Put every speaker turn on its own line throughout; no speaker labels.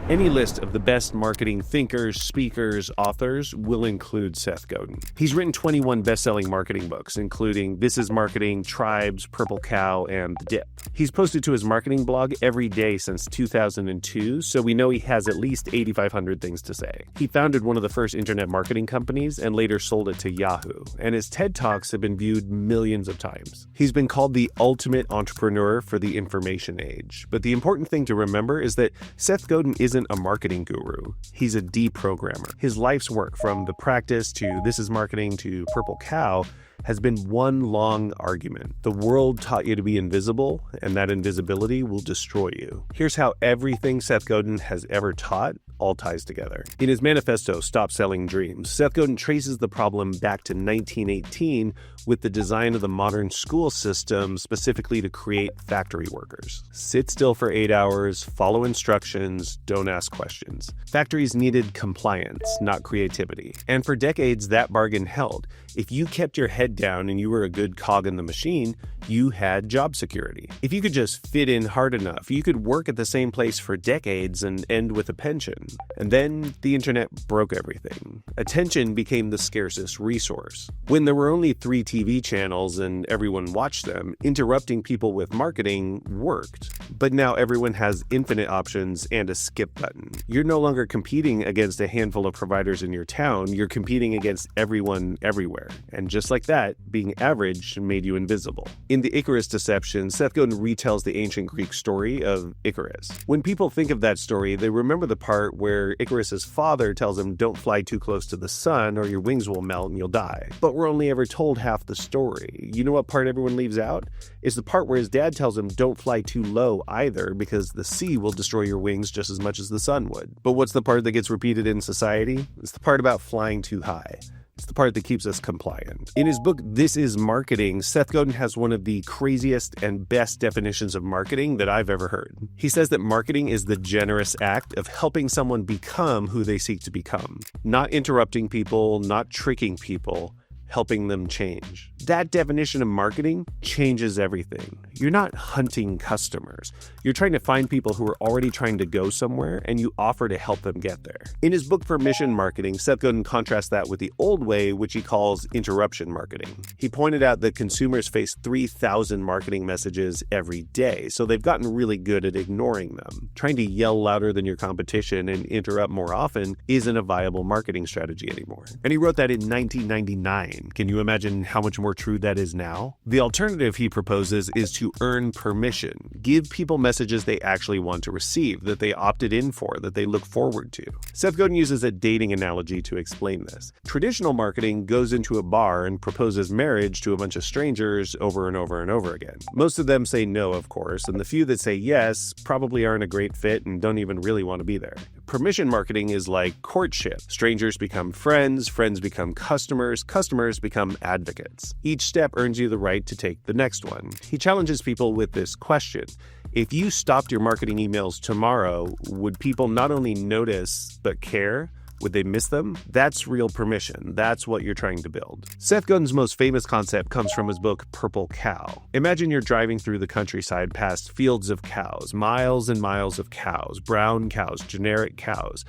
Any list of the best marketing thinkers, speakers, authors will include Seth Godin. He's written 21 best-selling marketing books, including This Is Marketing, Tribes, Purple Cow, and The Dip. He's posted to his marketing blog every day since 2002, so we know he has at least 8,500 things to say. He founded one of the first internet marketing companies and later sold it to Yahoo, and his TED Talks have been viewed millions of times. He's been called the ultimate entrepreneur for the information age. But the important thing to remember is that Seth Godin isn't a marketing guru. He's a deprogrammer. His life's work, from The Practice to This Is Marketing to Purple Cow, has been one long argument. The world taught you to be invisible, and that invisibility will destroy you. Here's how everything Seth Godin has ever taught all ties together. In his manifesto, Stop Selling Dreams, Seth Godin traces the problem back to 1918 with the design of the modern school system specifically to create factory workers. Sit still for 8 hours, follow instructions, don't ask questions. Factories needed compliance, not creativity. And for decades, that bargain held. If you kept your head down and you were a good cog in the machine, you had job security. If you could just fit in hard enough, you could work at the same place for decades and end with a pension. And then the internet broke everything. Attention became the scarcest resource. When there were only 3 TV channels and everyone watched them, interrupting people with marketing worked. But now everyone has infinite options and a skip button. You're no longer competing against a handful of providers in your town, you're competing against everyone everywhere. And just like that, being average made you invisible. In the Icarus deception, Seth Godin retells the ancient Greek story of Icarus. When people think of that story, they remember the part where Icarus's father tells him, don't fly too close to the sun or your wings will melt and you'll die. But we're only ever told half the story. You know what part everyone leaves out? It's the part where his dad tells him, don't fly too low either, because the sea will destroy your wings just as much as the sun would. But what's the part that gets repeated in society? It's the part about flying too high. It's the part that keeps us compliant. In his book, This Is Marketing, Seth Godin has one of the craziest and best definitions of marketing that I've ever heard. He says that marketing is the generous act of helping someone become who they seek to become. Not interrupting people, not tricking people, helping them change. That definition of marketing changes everything. You're not hunting customers. You're trying to find people who are already trying to go somewhere, and you offer to help them get there. In his book Permission Marketing, Seth Godin contrasts that with the old way, which he calls interruption marketing. He pointed out that consumers face 3,000 marketing messages every day, so they've gotten really good at ignoring them. Trying to yell louder than your competition and interrupt more often isn't a viable marketing strategy anymore. And he wrote that in 1999. Can you imagine how much more true that is now? The alternative he proposes is to earn permission. Give people messages they actually want to receive, that they opted in for, that they look forward to. Seth Godin uses a dating analogy to explain this. Traditional marketing goes into a bar and proposes marriage to a bunch of strangers over and over and over again. Most of them say no, of course, and the few that say yes probably aren't a great fit and don't even really want to be there. Permission marketing is like courtship. Strangers become friends, friends become customers, customers become advocates. Each step earns you the right to take the next one. He challenges people with this question. If you stopped your marketing emails tomorrow, would people not only notice, but care? Would they miss them? That's real permission. That's what you're trying to build. Seth Godin's most famous concept comes from his book, Purple Cow. Imagine you're driving through the countryside past fields of cows, miles and miles of cows, brown cows, generic cows.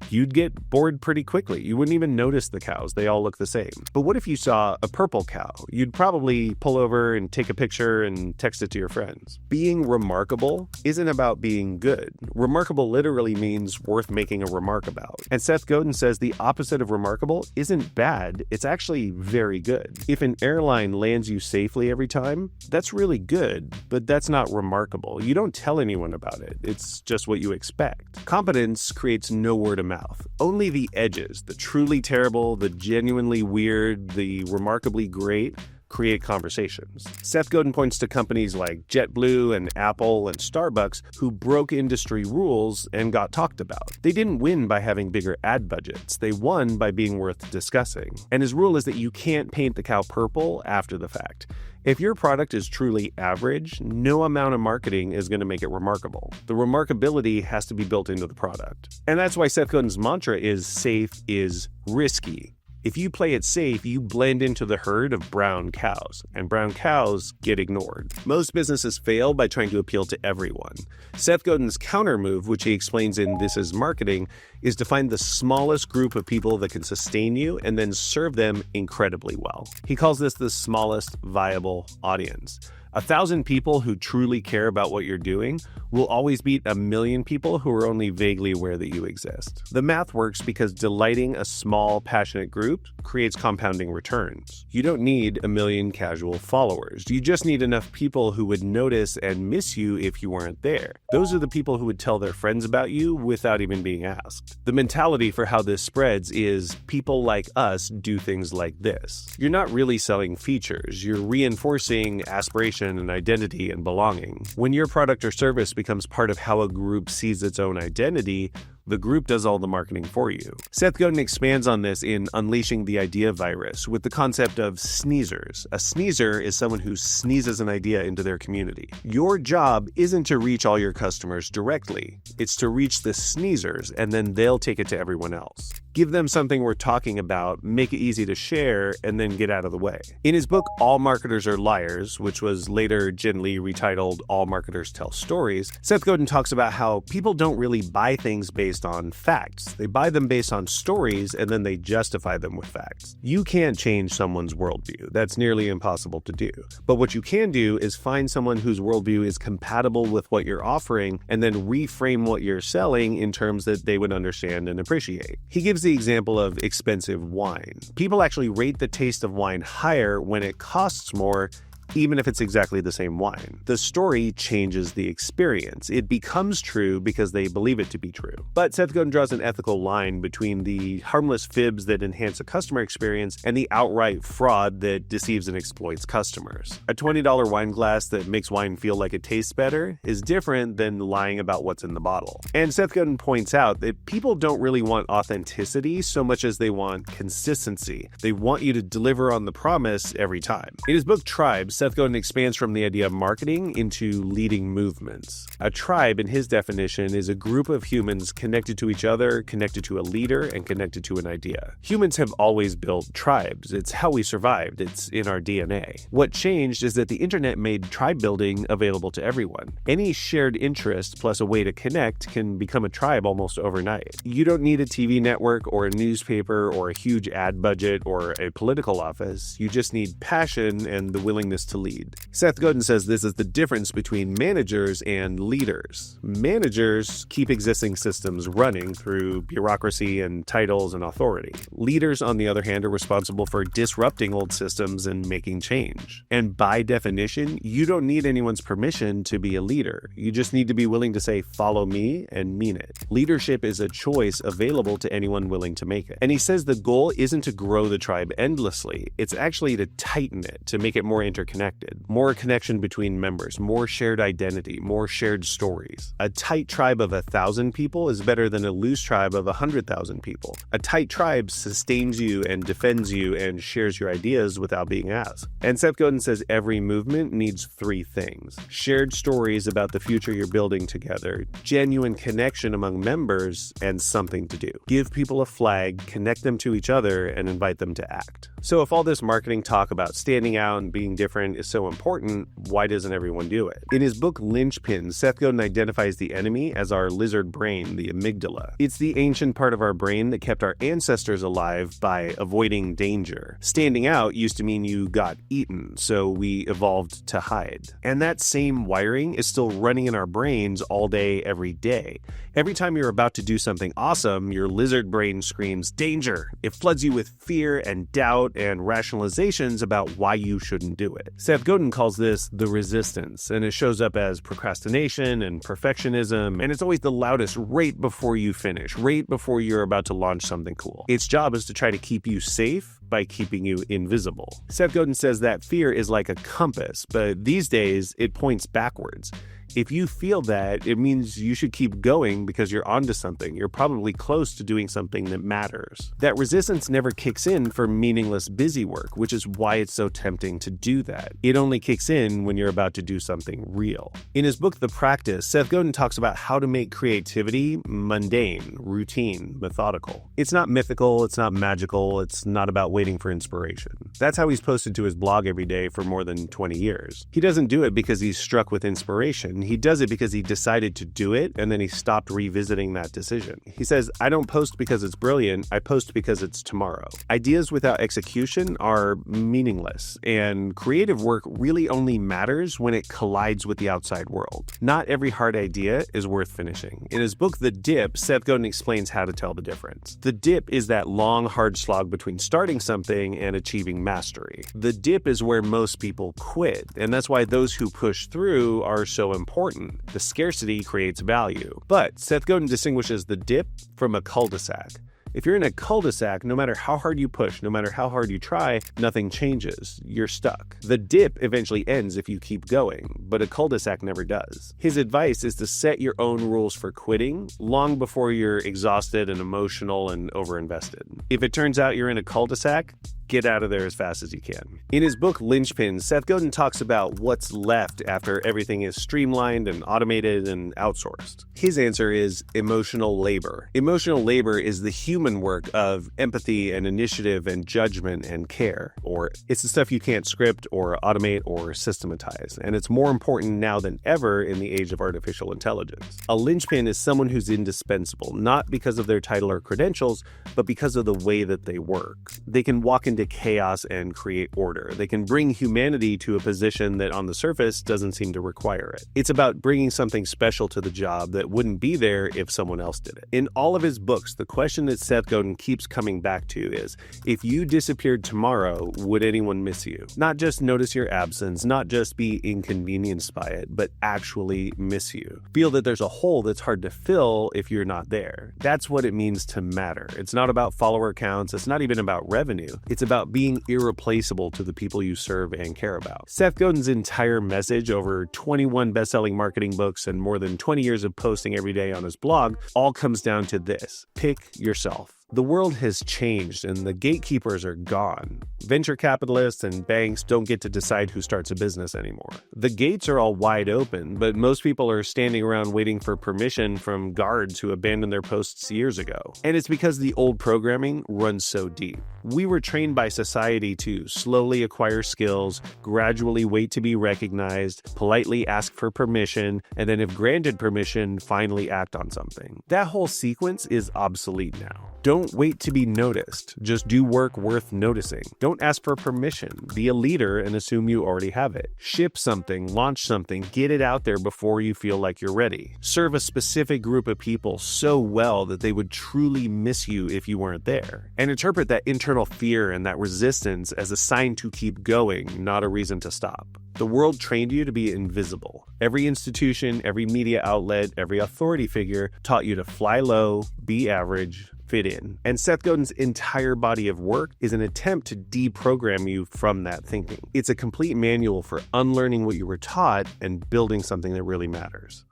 You'd get bored pretty quickly. You wouldn't even notice the cows. They all look the same. But what if you saw a purple cow? You'd probably pull over and take a picture and text it to your friends. Being remarkable isn't about being good. Remarkable literally means worth making a remark about. And Seth Godin says the opposite of remarkable isn't bad. It's actually very good. If an airline lands you safely every time, that's really good, but that's not remarkable. You don't tell anyone about it. It's just what you expect. Competence creates no word of mouth. Only the edges, the truly terrible, the genuinely weird, the remarkably great, create conversations. Seth Godin points to companies like JetBlue and Apple and Starbucks who broke industry rules and got talked about. They didn't win by having bigger ad budgets. They won by being worth discussing. And his rule is that you can't paint the cow purple after the fact. If your product is truly average, no amount of marketing is going to make it remarkable. The remarkability has to be built into the product. And that's why Seth Godin's mantra is safe is risky. If you play it safe, you blend into the herd of brown cows, and brown cows get ignored. Most businesses fail by trying to appeal to everyone. Seth Godin's counter move, which he explains in This Is Marketing, is to find the smallest group of people that can sustain you and then serve them incredibly well. He calls this the smallest viable audience. 1,000 people who truly care about what you're doing will always beat 1,000,000 people who are only vaguely aware that you exist. The math works because delighting a small, passionate group creates compounding returns. You don't need 1,000,000 casual followers. You just need enough people who would notice and miss you if you weren't there. Those are the people who would tell their friends about you without even being asked. The mentality for how this spreads is people like us do things like this. You're not really selling features. You're reinforcing aspiration and identity and belonging. When your product or service becomes part of how a group sees its own identity, the group does all the marketing for you. Seth Godin expands on this in Unleashing the Ideavirus with the concept of sneezers. A sneezer is someone who sneezes an idea into their community. Your job isn't to reach all your customers directly. It's to reach the sneezers, and then they'll take it to everyone else. Give them something worth talking about, make it easy to share, and then get out of the way. In his book, All Marketers Are Liars, which was later gently retitled All Marketers Tell Stories, Seth Godin talks about how people don't really buy things based on facts. They buy them based on stories, and then they justify them with facts. You can't change someone's worldview. That's nearly impossible to do. But what you can do is find someone whose worldview is compatible with what you're offering, and then reframe what you're selling in terms that they would understand and appreciate. He gives the example of expensive wine. People actually rate the taste of wine higher when it costs more, even if it's exactly the same wine. The story changes the experience. It becomes true because they believe it to be true. But Seth Godin draws an ethical line between the harmless fibs that enhance a customer experience and the outright fraud that deceives and exploits customers. A $20 wine glass that makes wine feel like it tastes better is different than lying about what's in the bottle. And Seth Godin points out that people don't really want authenticity so much as they want consistency. They want you to deliver on the promise every time. In his book Tribes, Seth Godin expands from the idea of marketing into leading movements. A tribe, in his definition, is a group of humans connected to each other, connected to a leader, and connected to an idea. Humans have always built tribes. It's how we survived. It's in our DNA. What changed is that the internet made tribe building available to everyone. Any shared interest plus a way to connect can become a tribe almost overnight. You don't need a TV network or a newspaper or a huge ad budget or a political office. You just need passion and the willingness to lead. Seth Godin says this is the difference between managers and leaders. Managers keep existing systems running through bureaucracy and titles and authority. Leaders, on the other hand, are responsible for disrupting old systems and making change. And by definition, you don't need anyone's permission to be a leader. You just need to be willing to say, follow me, and mean it. Leadership is a choice available to anyone willing to make it. And he says the goal isn't to grow the tribe endlessly. It's actually to tighten it, to make it more interconnected. More connection between members, more shared identity, more shared stories. A tight tribe of 1,000 people is better than a loose tribe of 100,000 people. A tight tribe sustains you and defends you and shares your ideas without being asked. And Seth Godin says every movement needs 3 things: shared stories about the future you're building together, genuine connection among members, and something to do. Give people a flag, connect them to each other, and invite them to act. So if all this marketing talk about standing out and being different is so important, why doesn't everyone do it? In his book Linchpin, Seth Godin identifies the enemy as our lizard brain, the amygdala. It's the ancient part of our brain that kept our ancestors alive by avoiding danger. Standing out used to mean you got eaten, so we evolved to hide. And that same wiring is still running in our brains all day, every day. Every time you're about to do something awesome, your lizard brain screams, danger! It floods you with fear and doubt and rationalizations about why you shouldn't do it. Seth Godin calls this the resistance, and it shows up as procrastination and perfectionism, and it's always the loudest right before you finish, right before you're about to launch something cool. Its job is to try to keep you safe by keeping you invisible. Seth Godin says that fear is like a compass, but these days it points backwards. If you feel that, it means you should keep going because you're onto something. You're probably close to doing something that matters. That resistance never kicks in for meaningless busy work, which is why it's so tempting to do that. It only kicks in when you're about to do something real. In his book, The Practice, Seth Godin talks about how to make creativity mundane, routine, methodical. It's not mythical, it's not magical, it's not about waiting for inspiration. That's how he's posted to his blog every day for more than 20 years. He doesn't do it because he's struck with inspiration. He does it because he decided to do it, and then he stopped revisiting that decision. He says, I don't post because it's brilliant, I post because it's tomorrow. Ideas without execution are meaningless, and creative work really only matters when it collides with the outside world. Not every hard idea is worth finishing. In his book, The Dip, Seth Godin explains how to tell the difference. The dip is that long, hard slog between starting something and achieving mastery. The dip is where most people quit, and that's why those who push through are so important. The scarcity creates value. But Seth Godin distinguishes the dip from a cul-de-sac. If you're in a cul-de-sac, no matter how hard you push, no matter how hard you try, nothing changes. You're stuck. The dip eventually ends if you keep going, but a cul-de-sac never does. His advice is to set your own rules for quitting long before you're exhausted and emotional and overinvested. If it turns out you're in a cul-de-sac, get out of there as fast as you can. In his book, Linchpin, Seth Godin talks about what's left after everything is streamlined and automated and outsourced. His answer is emotional labor. Emotional labor is the human work of empathy and initiative and judgment and care. Or it's the stuff you can't script or automate or systematize. And it's more important now than ever in the age of artificial intelligence. A linchpin is someone who's indispensable, not because of their title or credentials, but because of the way that they work. They can walk into chaos and create order. They can bring humanity to a position that on the surface doesn't seem to require it. It's about bringing something special to the job that wouldn't be there if someone else did it. In all of his books, the question that Seth Godin keeps coming back to is, if you disappeared tomorrow, would anyone miss you? Not just notice your absence, not just be inconvenienced by it, but actually miss you. Feel that there's a hole that's hard to fill if you're not there. That's what it means to matter. It's not about follower counts. It's not even about revenue. It's about being irreplaceable to the people you serve and care about. Seth Godin's entire message, over 21 best-selling marketing books and more than 20 years of posting every day on his blog, all comes down to this: pick yourself. The world has changed and the gatekeepers are gone. Venture capitalists and banks don't get to decide who starts a business anymore. The gates are all wide open, but most people are standing around waiting for permission from guards who abandoned their posts years ago. And it's because the old programming runs so deep. We were trained by society to slowly acquire skills, gradually wait to be recognized, politely ask for permission, and then if granted permission, finally act on something. That whole sequence is obsolete now. Don't wait to be noticed. Just do work worth noticing. Don't ask for permission. Be a leader and assume you already have it. Ship something, launch something, get it out there before you feel like you're ready. Serve a specific group of people so well that they would truly miss you if you weren't there. And interpret that internal fear and that resistance as a sign to keep going, not a reason to stop. The world trained you to be invisible. Every institution, every media outlet, every authority figure taught you to fly low, be average, fit in. And Seth Godin's entire body of work is an attempt to deprogram you from that thinking. It's a complete manual for unlearning what you were taught and building something that really matters.